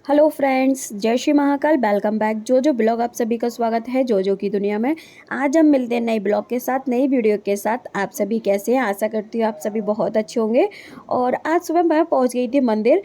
Hello friends, जय Shri Mahakal. Welcome back जो blog. आप सभी का स्वागत है जो की दुनिया में। आज हम मिलते हैं नए ब्लॉग के साथ, नई वीडियो के साथ। आप सभी कैसे हैं? आशा करती हूँ आप सभी बहुत अच्छे होंगे। और आज सुबह मैं पहुंच गई थी मंदिर।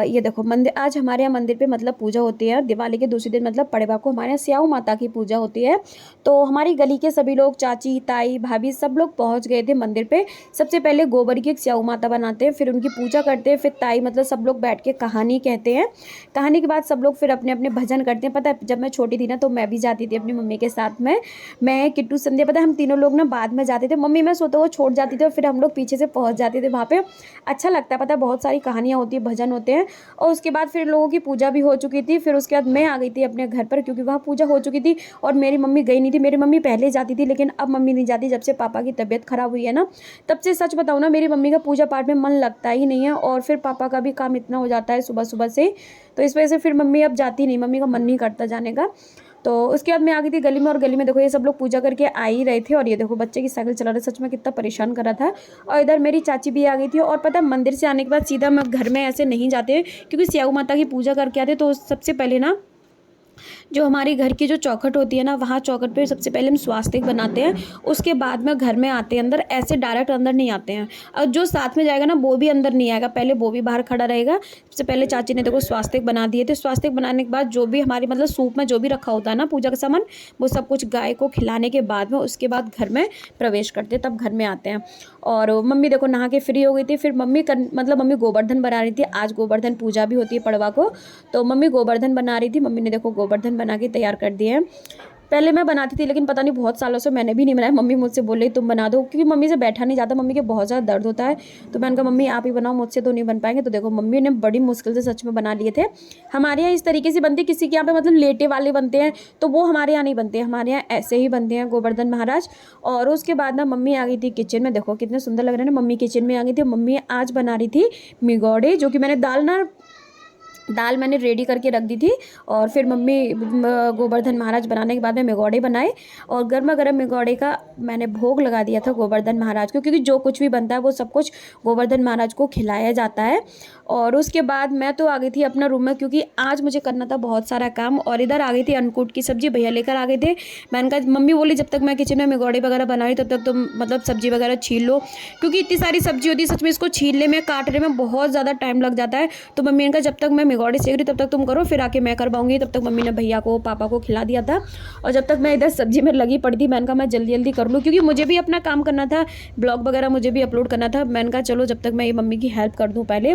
ये देखो मंदिर, आज हमारे यहाँ मंदिर पे मतलब पूजा होती है। दिवाली के दूसरे दिन मतलब पड़वा को हमारे यहाँ स्याऊ माता की पूजा होती है। तो हमारी गली के सभी लोग, चाची ताई भाभी, सब लोग पहुँच गए थे मंदिर पे। सबसे पहले गोबर की एक स्याऊ माता बनाते हैं, फिर उनकी पूजा करते हैं, फिर ताई मतलब सब लोग बैठ के कहानी कहते हैं। कहानी के बाद सब लोग फिर अपने अपने भजन करते हैं। पता है जब मैं छोटी थी ना तो मैं भी जाती थी अपनी मम्मी के साथ में। मैं किट्टू संध्या, पता है हम तीनों लोग ना बाद में जाते थे। मम्मी मैं सोते हुए छोड़ जाती थी और फिर हम लोग पीछे से पहुंच जाते थे वहाँ पे। अच्छा लगता है, पता है बहुत सारी कहानियाँ होती है, भजन होते हैं। और उसके बाद फिर लोगों की पूजा भी हो चुकी थी। फिर उसके बाद मैं आ गई थी अपने घर पर क्योंकि वहाँ पूजा हो चुकी थी और मेरी मम्मी गई नहीं थी। मेरी मम्मी पहले जाती थी लेकिन अब मम्मी नहीं जाती। जब से पापा की तबीयत खराब हुई है ना, तब से सच बताऊँ ना मेरी मम्मी का पूजा पाठ में मन लगता ही नहीं है। और फिर पापा का भी काम इतना हो जाता है सुबह सुबह से, तो इस वजह से फिर मम्मी अब जाती नहीं। मम्मी का मन नहीं करता जाने का। तो उसके बाद मैं आ गई थी गली में, और गली में देखो ये सब लोग पूजा करके आ ही रहे थे। और ये देखो बच्चे की साइकिल चला रहे, सच में कितना परेशान कर रहा था। और इधर मेरी चाची भी आ गई थी। और पता है मंदिर से आने के बाद सीधा मैं घर में ऐसे नहीं जाते क्योंकि स्याऊ माता की पूजा करके आते। तो सबसे पहले ना जो हमारी घर की जो चौखट होती है ना, वहाँ चौखट पे सबसे पहले हम स्वास्तिक बनाते हैं। उसके बाद में घर में आते हैं अंदर, ऐसे डायरेक्ट अंदर नहीं आते हैं। और जो साथ में जाएगा ना वो भी अंदर नहीं आएगा, पहले वो भी बाहर खड़ा रहेगा। सबसे पहले चाची ने देखो स्वास्तिक बना दिए थे। स्वास्तिक बनाने के बाद जो भी हमारी मतलब सूप में जो भी रखा होता है ना पूजा का सामान, वो सब कुछ गाय को खिलाने के बाद में उसके बाद घर में प्रवेश करते हैं, तब घर में आते हैं। और मम्मी देखो नहा के फ्री हो गई थी। फिर मतलब मम्मी गोवर्धन बना रही थी। आज गोवर्धन पूजा भी होती है पड़वा को, तो मम्मी गोवर्धन बना रही थी। मम्मी ने देखो गोवर्धन बना के तैयार कर दिए हैं। पहले मैं बनाती थी लेकिन पता नहीं बहुत सालों से मैंने भी नहीं बनाया। मम्मी मुझसे बोल रही तुम बना दो, क्योंकि मम्मी से बैठा नहीं जाता, मम्मी के बहुत ज़्यादा दर्द होता है। तो मैंने कहा मम्मी आप ही बनाओ, मुझसे तो नहीं बन पाएंगे। तो देखो मम्मी ने बड़ी मुश्किल से सच में बना लिए थे। हमारे यहाँ इस तरीके से बनते, किसी के यहाँ पे मतलब लेटे वाले बनते हैं, तो वो हमारे यहाँ नहीं बनते। हमारे यहाँ ऐसे ही बनते हैं गोवर्धन महाराज। और उसके बाद ना मम्मी आ गई थी किचन में। देखो कितने सुंदर लग रहे हैं ना, मम्मी किचन में आ गई थी। मम्मी आज बना रही थी मिगौड़े, जो कि मैंने दाल मैंने रेडी करके रख दी थी। और फिर मम्मी गोवर्धन महाराज बनाने के बाद में मिगौड़े बनाए। और गर्मा गर्म मिगौड़े का मैंने भोग लगा दिया था गोवर्धन महाराज को, क्योंकि जो कुछ भी बनता है वो सब कुछ गोवर्धन महाराज को खिलाया जाता है। और उसके बाद मैं तो आ गई थी अपना रूम में, क्योंकि आज मुझे करना था बहुत सारा काम। और इधर आ गई थी अन्नकूट की सब्जी, भैया लेकर आ गए थे। मैंने कहा मम्मी बोली जब तक मैं किचन में मिगौड़े वगैरह बना रही तब तक तुम मतलब सब्जी वगैरह छील लो, क्योंकि इतनी सारी सब्जी होती है सच में, इसको छीलने में काटने में बहुत ज़्यादा टाइम लग जाता है। तो मम्मी ने कहा जब तक मैं मिगौड़े सेक रही तब तक तुम करो, फिर आके मैं करवाऊंगी। तब तक मम्मी ने भैया को पापा को खिला दिया था। और जब तक मैं इधर सब्जी में लगी पड़ी थी, मैंने कहा मैं जल्दी जल्दी कर लूँ, क्योंकि मुझे भी अपना काम करना था, ब्लॉग वगैरह मुझे भी अपलोड करना था। मैंने कहा चलो जब तक मैं ये मम्मी की हेल्प कर दूँ पहले,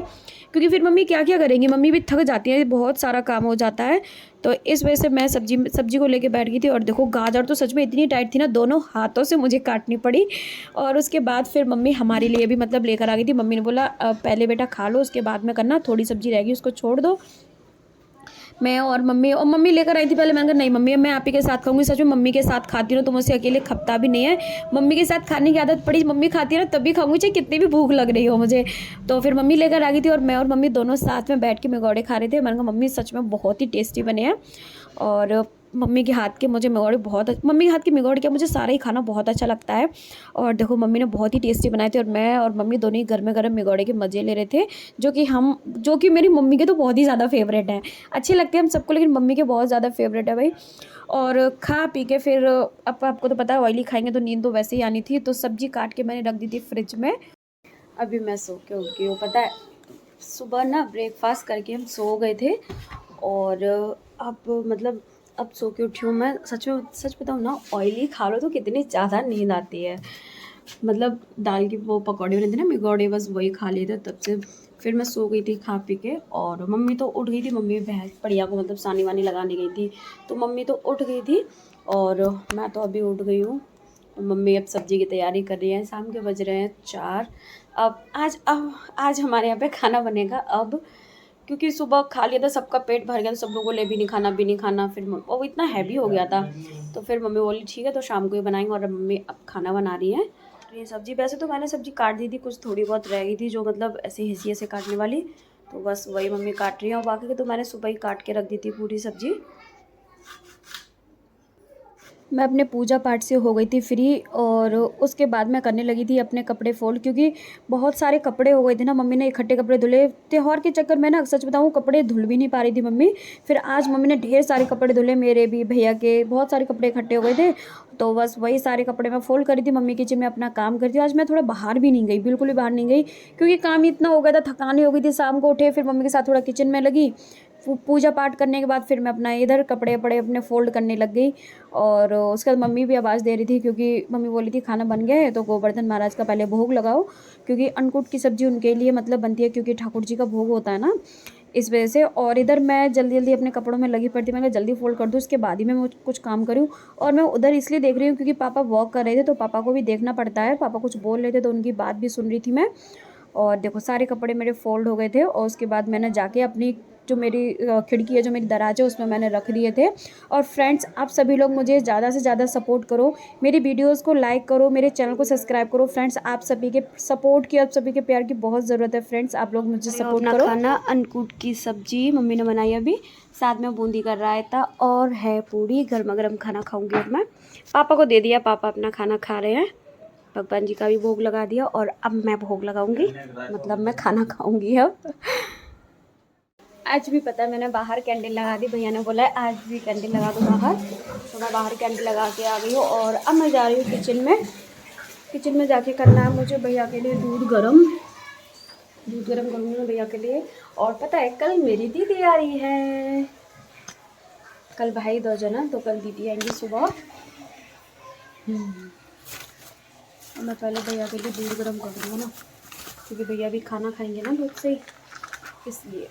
क्योंकि फिर मम्मी क्या क्या करेंगी, मम्मी भी थक जाती है, बहुत सारा काम हो जाता है। तो इस वजह से मैं सब्जी को लेके बैठ गई थी। और देखो गाजर तो सच में इतनी टाइट थी ना, दोनों हाथों से मुझे काटनी पड़ी। और उसके बाद फिर मम्मी हमारे लिए भी मतलब लेकर आ गई थी। मम्मी ने बोला पहले बेटा खा लो, उसके बाद में करना, थोड़ी सब्जी रहेगी उसको छोड़ दो। मैं और मम्मी लेकर आई थी पहले। मैंने कहा नहीं मम्मी मैं आप ही के साथ खाऊंगी। सच में मम्मी के साथ खाती हूँ तो मुझसे अकेले खपता भी नहीं है। मम्मी के साथ खाने की आदत पड़ी, मम्मी खाती है ना तभी खाऊंगी, चाहे कितनी भी भूख लग रही हो मुझे। तो फिर मम्मी लेकर आ गई थी और मैं और मम्मी दोनों साथ में बैठ के मिगौड़े खा रहे थे। मैंने कहा मम्मी सच में बहुत ही टेस्टी बने हैं। और मम्मी के हाथ के मुझे मिगौड़े मम्मी के हाथ के मिगौड़े क्या, मुझे सारा ही खाना बहुत अच्छा लगता है। और देखो मम्मी ने बहुत ही टेस्टी बनाए थे। और मैं और मम्मी दोनों ही गर्म गर्म मिगौड़े के मज़े ले रहे थे, जो कि मेरी मम्मी के तो बहुत ही ज़्यादा फेवरेट हैं। अच्छे लगते हैं हम सबको, लेकिन मम्मी के बहुत ज़्यादा फेवरेट है भाई। और खा पी के फिर अब आपको तो पता है ऑयली खाएंगे तो नींद तो वैसे ही आनी थी, तो सब्जी काट के मैंने रख दी थी फ्रिज में। अभी मैं सो के उठ गई हूँ। पता है सुबह ना ब्रेकफास्ट करके हम सो गए थे। और अब मतलब अब सो के उठी हूँ मैं। सच बताऊँ ना, ऑयली खा लो तो कितनी ज़्यादा नींद आती है। मतलब दाल की वो पकौड़े बने थे ना मिगौड़े, बस वही खा लिए थे, तब से फिर मैं सो गई थी खा पी के। और मम्मी तो उठ गई थी, मम्मी भैंस बढ़िया को मतलब सानी वानी लगाने गई थी, तो मम्मी तो उठ गई थी और मैं तो अभी उठ गई हूँ। मम्मी अब सब्ज़ी की तैयारी कर रही है। शाम के बज रहे हैं 4। अब आज हमारे यहाँ पे खाना बनेगा अब, क्योंकि सुबह खा लिया था, सबका पेट भर गया, तो सब लोगों को ले भी नहीं खाना भी नहीं खाना, फिर वो इतना हैवी हो गया था। तो फिर मम्मी बोली ठीक है तो शाम को ही बनाएंगे। और मम्मी अब खाना बना रही है। ये सब्ज़ी वैसे तो मैंने सब्ज़ी काट दी थी, कुछ थोड़ी बहुत रह गई थी जो मतलब ऐसे हिस्से से काटने वाली, तो बस वही मम्मी काट रही है। और बाकी के तो मैंने सुबह ही काट के रख दी थी पूरी सब्ज़ी। मैं अपने पूजा पाठ से हो गई थी फ्री और उसके बाद मैं करने लगी थी अपने कपड़े फोल्ड, क्योंकि बहुत सारे कपड़े हो गए थे ना। मम्मी ने इकट्ठे कपड़े धुले, त्यौहार के चक्कर में ना सच बताऊँ कपड़े धुल भी नहीं पा रही थी मम्मी। फिर आज मम्मी ने ढेर सारे कपड़े धुले, मेरे भी, भैया के, बहुत सारे कपड़े इकट्ठे हो गए थे। तो बस वही सारे कपड़े मैं फोल्ड करी थी। मम्मी किचन में अपना काम करती हूँ। आज मैं थोड़ा बाहर भी नहीं गई, बिल्कुल भी बाहर नहीं गई, क्योंकि काम ही इतना हो गया था, थकानी हो गई थी। शाम को उठे, फिर मम्मी के साथ थोड़ा किचन में लगी, पूजा पाठ करने के बाद फिर मैं अपना इधर कपड़े वपड़े अपने फ़ोल्ड करने लग गई। और उसके बाद मम्मी भी आवाज़ दे रही थी, क्योंकि मम्मी बोली थी खाना बन गया है तो गोवर्धन महाराज का पहले भोग लगाओ, क्योंकि अन्नकूट की सब्ज़ी उनके लिए मतलब बनती है, क्योंकि ठाकुर जी का भोग होता है ना, इस वजह से। और इधर मैं जल्दी जल्दी अपने कपड़ों में लगी पड़ती, मैंने जल्दी फ़ोल्ड कर दूँ, उसके बाद ही मैं कुछ काम करूँ। और मैं उधर इसलिए देख रही हूँ क्योंकि पापा वॉक कर रहे थे, तो पापा को भी देखना पड़ता है। पापा कुछ बोल रहे थे तो उनकी बात भी सुन रही थी मैं। और देखो सारे कपड़े मेरे फ़ोल्ड हो गए थे, और उसके बाद मैंने जाके अपनी जो मेरी खिड़की है, जो मेरी दराज़ है, उसमें मैंने रख दिए थे। और फ्रेंड्स, आप सभी लोग मुझे ज़्यादा से ज़्यादा सपोर्ट करो, मेरी वीडियोज़ को लाइक करो, मेरे चैनल को सब्सक्राइब करो। फ्रेंड्स, आप सभी के सपोर्ट की, आप सभी के प्यार की बहुत ज़रूरत है। फ्रेंड्स, आप लोग मुझे सपोर्ट करो। खाना अन्नकूट की सब्जी मम्मी ने बनाई अभी, साथ में बूंदी का रायता और है पूड़ी। गर्मा गर्म खाना खाऊंगी अब मैं। पापा को दे दिया, पापा अपना खाना खा रहे हैं। भगवान जी का भी भोग लगा दिया, और अब मैं भोग लगाऊंगी, मतलब मैं खाना खाऊंगी अब। आज भी पता है मैंने बाहर कैंडल लगा दी, भैया ने बोला है आज भी कैंडल लगा दो बाहर, तो मैं बाहर कैंडल लगा के आ गई हूँ। और अब मैं जा रही हूँ किचन में। किचन में जाके करना है मुझे भैया के लिए दूध गरम करूँगी मैं भैया के लिए। और पता है कल मेरी दीदी आ रही है, कल भाई दूज है ना, तो कल दीदी आएंगी सुबह। मैं पहले भैया के लिए दूध गर्म कर दूँगा ना, क्योंकि भैया भी खाना खाएंगे ना दूध से ही, इसलिए।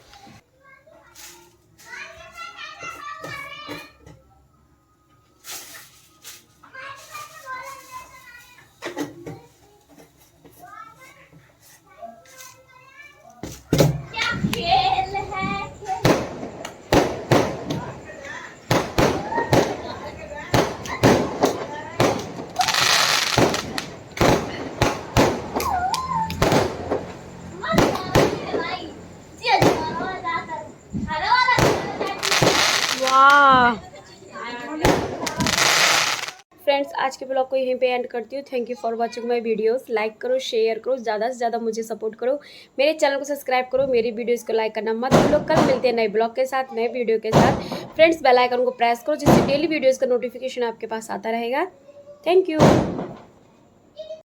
फ्रेंड्स, आज के ब्लॉग को यहीं पे एंड करती हूँ। Thank you for watching my videos. Like करो, शेयर करो, ज़्यादा से ज़्यादा मुझे सपोर्ट करो, मेरे चैनल को सब्सक्राइब करो, मेरी वीडियोस को लाइक करना मत भूलो। कल मिलते हैं नए ब्लॉग के साथ, नए वीडियो के साथ। फ्रेंड्स, बेल आइकन को प्रेस करो, जिससे डेली वीडियोज़ का नोटिफिकेशन आपके पास आता रहेगा। Thank you.